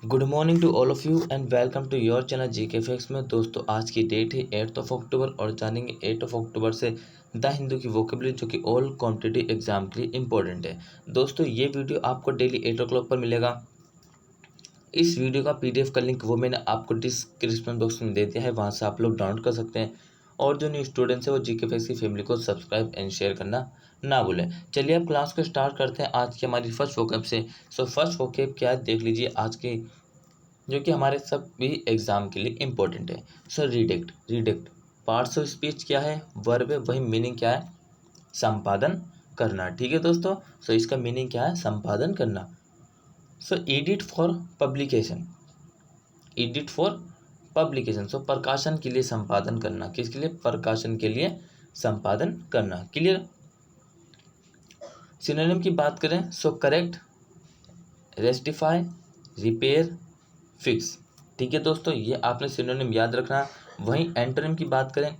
Good morning to all of you and welcome to your channel GK facts में। दोस्तों आज की date है 8 अक्टूबर और जानेंगे 8 अक्टूबर से द हिंदू की वोकेबलरी जो कि ऑल कॉम्पिटिटिव एग्जाम के लिए इंपॉर्टेंट है। दोस्तों ये वीडियो आपको डेली 8 o'clock पर मिलेगा। इस वीडियो का पीडीएफ का लिंक वो मैंने आपको डिस्क्रिप्शन बॉक्स में दे दिया है, वहाँ से आप लोग डाउनलोड कर सकते हैं। और जो न्यू स्टूडेंट्स हैं वो जीके फैक्ट्स की फैमिली को सब्सक्राइब एंड शेयर करना ना भूलें। चलिए अब क्लास को स्टार्ट करते हैं आज की हमारी फर्स्ट वोकैब से। सो फर्स्ट वोकैब क्या है देख लीजिए आज की, जो कि हमारे सभी एग्जाम के लिए इम्पोर्टेंट है। सो रिडेक्ट पार्ट्स ऑफ स्पीच क्या है, वर्ब है, वही मीनिंग क्या है, संपादन करना। ठीक है दोस्तों, सो इसका मीनिंग क्या है, संपादन करना। सो एडिट फॉर पब्लिकेशन सो प्रकाशन के लिए संपादन करना। किसके लिए, प्रकाशन के लिए संपादन करना। क्लियर। सिनोनिम की बात करें सो करेक्ट, रेस्टिफाई, रिपेयर, फिक्स। ठीक है दोस्तों, ये आपने सिनोनिम याद रखना। वहीं एंटोनिम की बात करें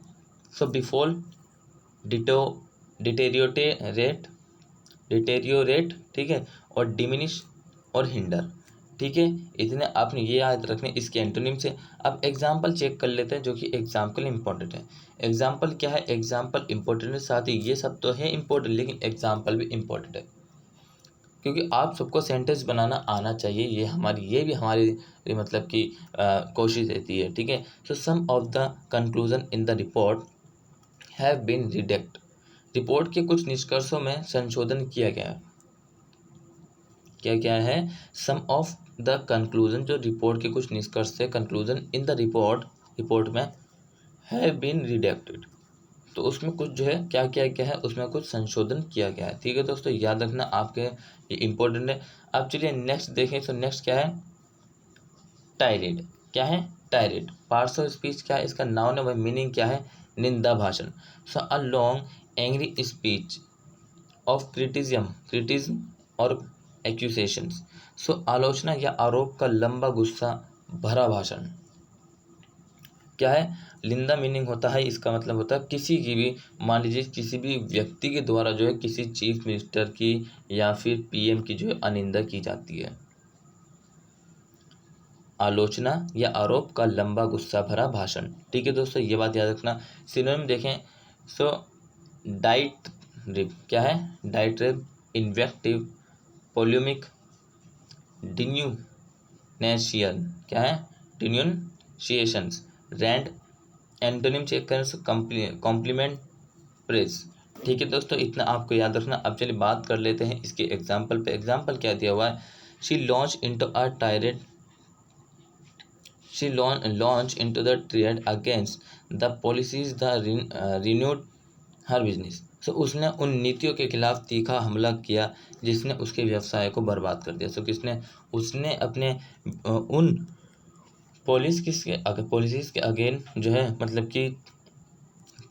सो बिफॉल, डिटेरियोरेट, ठीक है, और डिमिनिश और हिंडर। ठीक है, इतने आपने ये याद रखने इसके एंटोनिम से। अब एग्जाम्पल चेक कर लेते हैं जो कि एग्जाम्पल इंपॉर्टेंट है। एग्जाम्पल क्या है, एग्जाम्पल इंपॉर्टेंट है, साथ ही ये सब तो है इंपॉर्टेंट लेकिन एग्जाम्पल भी इंपॉर्टेंट है, क्योंकि आप सबको सेंटेंस बनाना आना चाहिए। ये भी हमारी मतलब कि कोशिश रहती है। ठीक है, so some of the conclusion in the report have been redact. Report के कुछ निष्कर्षों में संशोधन किया गया है। क्या है, सम ऑफ द कंक्लूजन, जो रिपोर्ट के कुछ निष्कर्ष थे, कंक्लूजन इन द रिपोर्ट में हैव बीन रिडेक्टेड, तो उसमें कुछ जो है क्या किया गया है, उसमें कुछ संशोधन किया गया है। ठीक है दोस्तों, याद रखना आपके, ये इंपॉर्टेंट है। अब चलिए नेक्स्ट देखें, तो नेक्स्ट क्या है, टायरेड। क्या है, टायरेड पार्ट्स ऑफ स्पीच क्या है, इसका नाउन है, वह मीनिंग क्या है, निंदा भाषण। So a long angry speech of criticism और एक्यूसेशंस। सो आलोचना या आरोप का लंबा गुस्सा भरा भाषण। क्या है, निंदा मीनिंग होता है, इसका मतलब होता है किसी की भी, मान लीजिए किसी भी व्यक्ति के द्वारा जो है किसी चीफ मिनिस्टर की या फिर पीएम की जो है अनिंदा की जाती है। आलोचना या आरोप का लंबा गुस्सा भरा भाषण। ठीक है दोस्तों, ये बात याद रखना। सिनोनिम देखें सो डाइट्रिब। क्या है, डाइट्रिब, इन्वेक्टिव, पोल्यूमिक, डिन्यूनेशियन। क्या है, डिन्यूनशिएशंस, रैंड। एंटोनिम चेक करें तो कॉम्प्लीमेंट, प्रेज। ठीक है दोस्तों, इतना आपको याद रखना। अब चलिए बात कर लेते हैं इसके एग्जाम्पल पे। एग्जाम्पल क्या दिया हुआ है, she launch into a tirade, she launch into the tirade against the policies the ruined her business. So उसने उन नीतियों के खिलाफ तीखा हमला किया जिसने उसके व्यवसाय को बर्बाद कर दिया। सो किसने, उसने अपने उन पॉलिसीज के अगेन जो है मतलब कि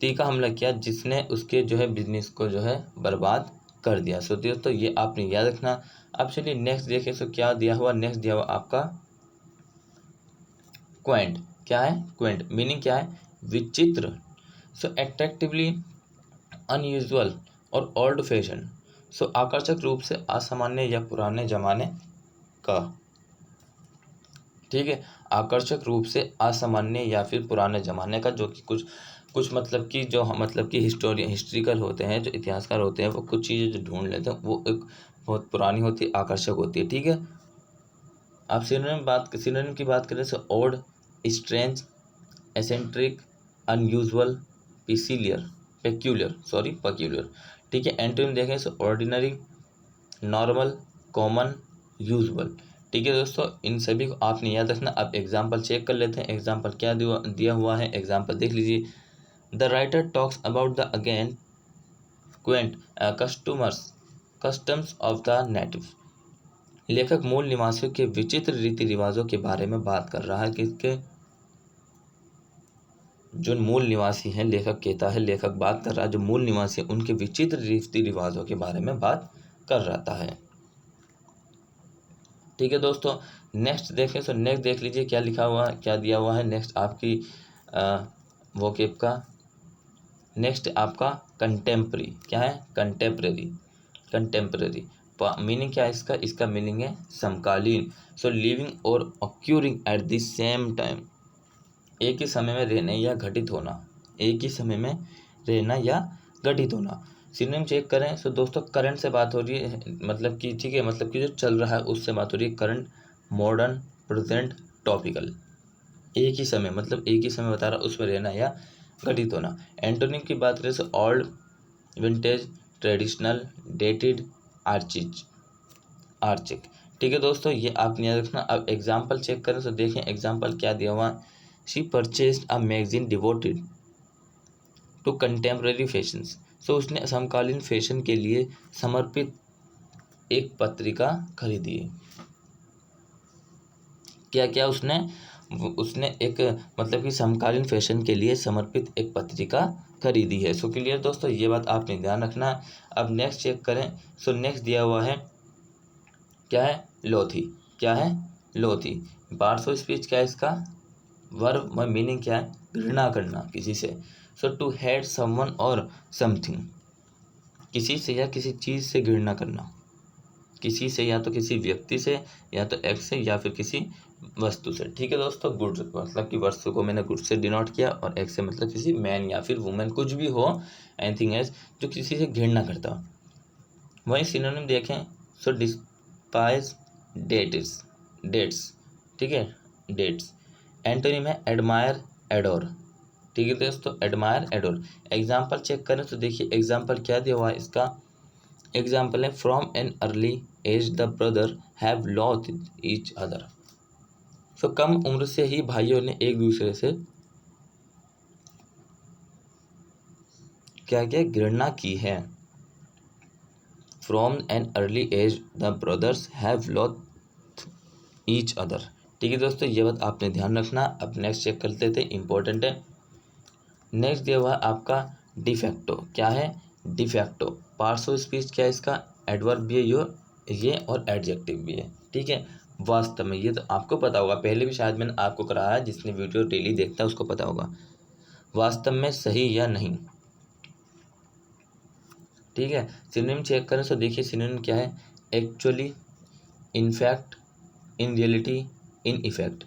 तीखा हमला किया जिसने उसके जो है बिजनेस को जो है बर्बाद कर दिया। सो दोस्तों ये आपने याद रखना। अब चलिए नेक्स्ट देखें, सो क्या दिया हुआ, नेक्स्ट दिया हुआ आपका क्वेंट। क्या है, क्वेंट मीनिंग क्या है, विचित्र। सो एट्रैक्टिवली, अनयूजुअल और ओल्ड फैशन। सो आकर्षक रूप से असामान्य या पुराने जमाने का। ठीक है, आकर्षक रूप से असामान्य या फिर पुराने ज़माने का, जो कि कुछ मतलब कि जो मतलब कि हिस्ट्रिकल होते हैं, जो इतिहासकार होते हैं, वो कुछ चीज़ें जो ढूंढ लेते हैं वो एक बहुत पुरानी होती है, आकर्षक होती है। ठीक है, आप सिनोनिम की बात करें तो odd, strange, eccentric, unusual, peculiar. ठीक है, एंटोनिम देखें तो ऑर्डिनरी, नॉर्मल, कॉमन, यूजुअल। ठीक है दोस्तों, इन सभी को आपने याद रखना। अब एग्जाम्पल चेक कर लेते हैं। एग्जाम्पल क्या दिया हुआ है, एग्जाम्पल देख लीजिए। The writer talks about the again Quint customs of the native. लेखक मूल निवासियों के विचित्र रीति रिवाजों के बारे में बात कर रहा है। किसके, जो मूल निवासी हैं, लेखक कहता है, लेखक बात कर रहा है, जो मूल निवासी हैं उनके विचित्र रीति रिवाजों के बारे में बात कर रहा है। ठीक है दोस्तों, नेक्स्ट देखें तो नेक्स्ट देख लीजिए क्या लिखा हुआ, क्या दिया हुआ है। नेक्स्ट आपकी वोकेब का, नेक्स्ट आपका कंटेम्प्रेरी। क्या है, कंटेम्प्रेरी मीनिंग क्या है इसका? इसका मीनिंग है समकालीन। सो लिविंग और ऑक्यूरिंग एट द सेम टाइम, एक ही समय में रहने या घटित होना, एक ही समय में रहना या घटित होना। सिनोनिम चेक करें। सो दोस्तों करंट से बात हो रही है, मतलब कि ठीक है, मतलब कि जो चल रहा है उससे बात हो रही है। Current, modern, present, topical. एक ही समय मतलब एक ही समय बता रहा, उसमें रहना या घटित होना। एंटोनिम की बात करें तो ओल्ड, विंटेज, ट्रेडिशनल, डेटेड, आर्चिक। ठीक है दोस्तों, ये आपने याद रखना। अब एग्जाम्पल चेक करें तो देखें एग्जाम्पल क्या दिया हुआ। She purchase a magazine devoted to contemporary fashions. So उसने समकालीन फैशन के लिए समर्पित एक पत्रिका खरीदी है। क्या क्या उसने एक मतलब कि समकालीन फैशन के लिए समर्पित एक पत्रिका खरीदी है। सो क्लियर दोस्तों, ये बात आपने ध्यान रखना। अब नेक्स्ट चेक करें। सो नेक्स्ट दिया हुआ है क्या है? लोथी। क्या है? लोथी। पार्ट्स ऑफ स्पीच क्या है इसका? वर्ब में मीनिंग क्या है? घृणा करना किसी से। सो टू हेट समवन और समथिंग, किसी से या किसी चीज़ से घृणा करना। किसी से या तो किसी व्यक्ति से, या तो एक्स से, या फिर किसी वस्तु से। ठीक है दोस्तों, गुड मतलब कि वस्तु को मैंने गुड से डिनोट किया, और एक्स से मतलब किसी मैन या फिर वुमेन, कुछ भी हो, एनीथिंग एल्स जो किसी से घृणा करता हो। वहीं सिनोनिम देखें। सो डिस्पाइज डेट्स। ठीक है, डेट्स। एंटोनिम है एडमायर, एडोर। ठीक है दोस्तों, एडमायर, एडोर। एग्जाम्पल चेक करें तो देखिए एग्जाम्पल क्या दिया हुआ है इसका। एग्जाम्पल है from an early age the brother have lost each other. So कम उम्र से ही भाइयों ने एक दूसरे से क्या क्या घृणा की है। From an early age the brothers have lost each other. ठीक है दोस्तों, ये बात आपने ध्यान रखना। अब नेक्स्ट चेक कर लेते हैं, इंपॉर्टेंट है। नेक्स्ट दिया हुआ है आपका डिफेक्टो। क्या है? डिफेक्टो। पार्ट्स ऑफ स्पीच क्या है इसका? एडवर्ब भी है ये और एडजेक्टिव भी है। ठीक है, वास्तव में ये तो आपको पता होगा, पहले भी शायद मैंने आपको कराया है, जिसने वीडियो डेली देखता है उसको पता होगा। वास्तव में, सही या नहीं। ठीक है, सिनोनिम चेक करें तो देखिए सिनोनिम क्या है? Actually, in fact, in reality, in effect.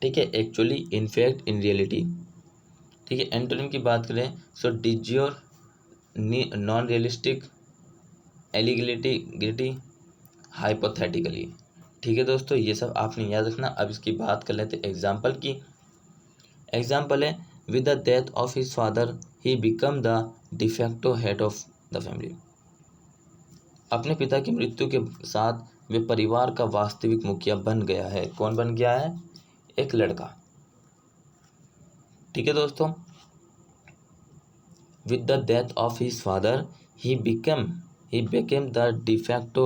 ठीक है, एक्चुअली, इनफैक्ट, इन रियलिटी। ठीक है, एंटोनिम की बात करें सो डिज्योर, नॉन रियलिस्टिक, एलिगिलिटी, हाइपोथेटिकली। ठीक है दोस्तों, ये सब आपने याद रखना। अब इसकी बात कर लेते एग्जाम्पल की। एग्जाम्पल है with the death of his father he become the de facto head of the family. अपने पिता की मृत्यु के साथ वे परिवार का वास्तविक मुखिया बन गया है। कौन बन गया है? एक लड़का। ठीक है दोस्तों, with the death of his father he became the de facto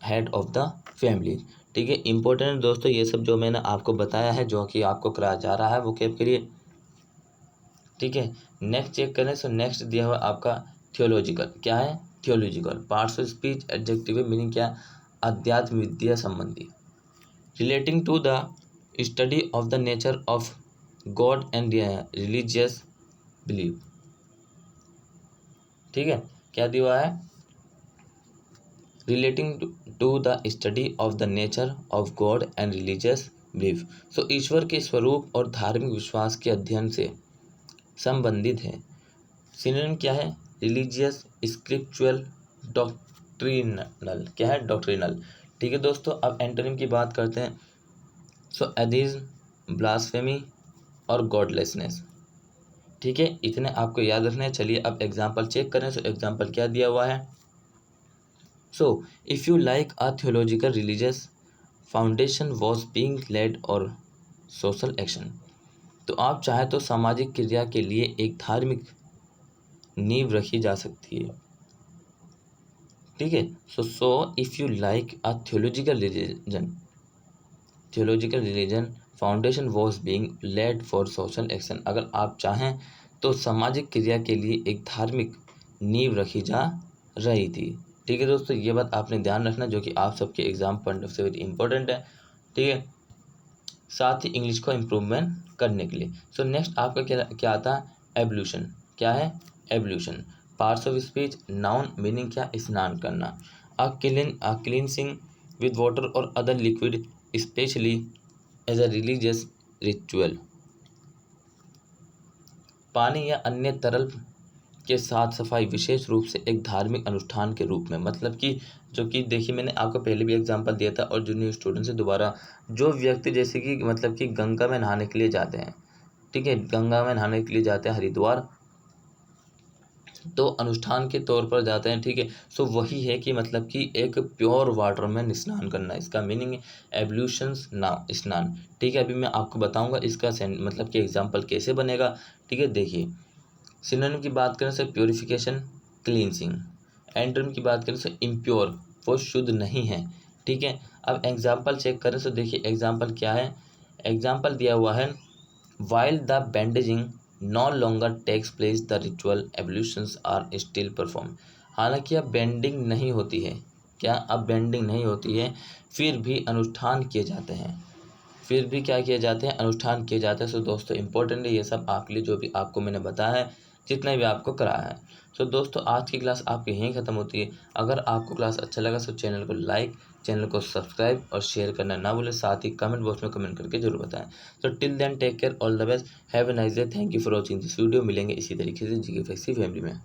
head of the family। ठीक है, इंपॉर्टेंट दोस्तों, ये सब जो मैंने आपको बताया है, जो कि आपको कराया जा रहा है वो कैब के लिए। ठीक है, नेक्स्ट चेक करें। सो नेक्स्ट दिया हुआ आपका थियोलॉजिकल। क्या है? Theological. Parts of speech, adjective meaning क्या? अध्यात्म विद्या संबंधी। Relating to the study of the nature of God and religious believe. ठीक है, क्या दिया हुआ है? Relating to the study of the nature of God and religious belief. So ईश्वर के स्वरूप और धार्मिक विश्वास के अध्ययन से संबंधित है। सिनोनिम क्या है? Religious, scriptural, doctrinal. क्या है? डॉक्ट्रिनल। ठीक है दोस्तों, अब एंटोनिम की बात करते हैं। सो एथिज्म, ब्लास्फेमी और गॉडलेसनेस। ठीक है, इतने आपको याद रखने हैं। चलिए अब एग्जाम्पल चेक करें। सो एग्जाम्पल क्या दिया हुआ है? So if you like a theological religious foundation was being led और सोशल एक्शन। तो आप चाहे तो सामाजिक क्रिया के लिए एक धार्मिक नींव रखी जा सकती है। ठीक है, so if you like a theological religion foundation was being led for social action. अगर आप चाहें तो सामाजिक क्रिया के लिए एक धार्मिक नींव रखी जा रही थी। ठीक है दोस्तों, ये बात आपने ध्यान रखना, जो कि आप सबके एग्जाम पॉइंट ऑफ से वेरी इंपॉर्टेंट है। ठीक है, साथ ही इंग्लिश को इम्प्रूवमेंट करने के लिए। सो नेक्स्ट आपका क्या क्या आता है? एवोल्यूशन। क्या है? Evolution. Parts of speech, noun meaning क्या, स्नान करना। क्लींसिंग विद वाटर और other liquid specially as a religious ritual, पानी या अन्य तरल के साथ सफाई विशेष रूप से एक धार्मिक अनुष्ठान के रूप में। मतलब कि जो कि देखिए मैंने आपको पहले भी एग्जांपल दिया था और जो न्यू स्टूडेंट से दोबारा, जो व्यक्ति जैसे कि मतलब कि गंगा में नहाने के लिए जाते हैं, ठीक है, गंगा में नहाने के लिए जाते हैं हरिद्वार, तो अनुष्ठान के तौर पर जाते हैं, ठीक है। सो वही है कि मतलब कि एक प्योर वाटर में स्नान करना, इसका मीनिंग है एब्ल्यूशंस ना स्नान, ठीक है। अभी मैं आपको बताऊंगा इसका मतलब कि एग्जांपल कैसे बनेगा, ठीक है। देखिए सिनोनिम की बात करें तो प्योरिफिकेशन, क्लींसिंग। एंटोनिम की बात करें तो इम्प्योर, वो शुद्ध नहीं है, ठीक है। अब एग्जाम्पल चेक करें तो देखिए एग्जाम्पल क्या है, एग्जाम्पल दिया हुआ है while the bandaging no longer takes place the ritual ablutions are still performed। हालांकि अब बेंडिंग नहीं होती है, क्या अब बेंडिंग नहीं होती है, फिर भी अनुष्ठान किए जाते हैं, फिर भी क्या किए जाते हैं, अनुष्ठान किए जाते हैं। सो दोस्तों इंपॉर्टेंट है ये सब आपके लिए जो भी आपको मैंने बताया है, जितना भी आपको कराया है। सो दोस्तों आज की क्लास आपकी यहीं ख़त्म होती है। अगर आपको क्लास अच्छा लगा तो चैनल को लाइक, चैनल को सब्सक्राइब और शेयर करना ना भूलें, साथ ही कमेंट बॉक्स में कमेंट करके जरूर बताएं। तो till then take care, all the best, have a nice day, thank you for watching this video. मिलेंगे इसी तरीके से जीके फैक्सी फैमिली में।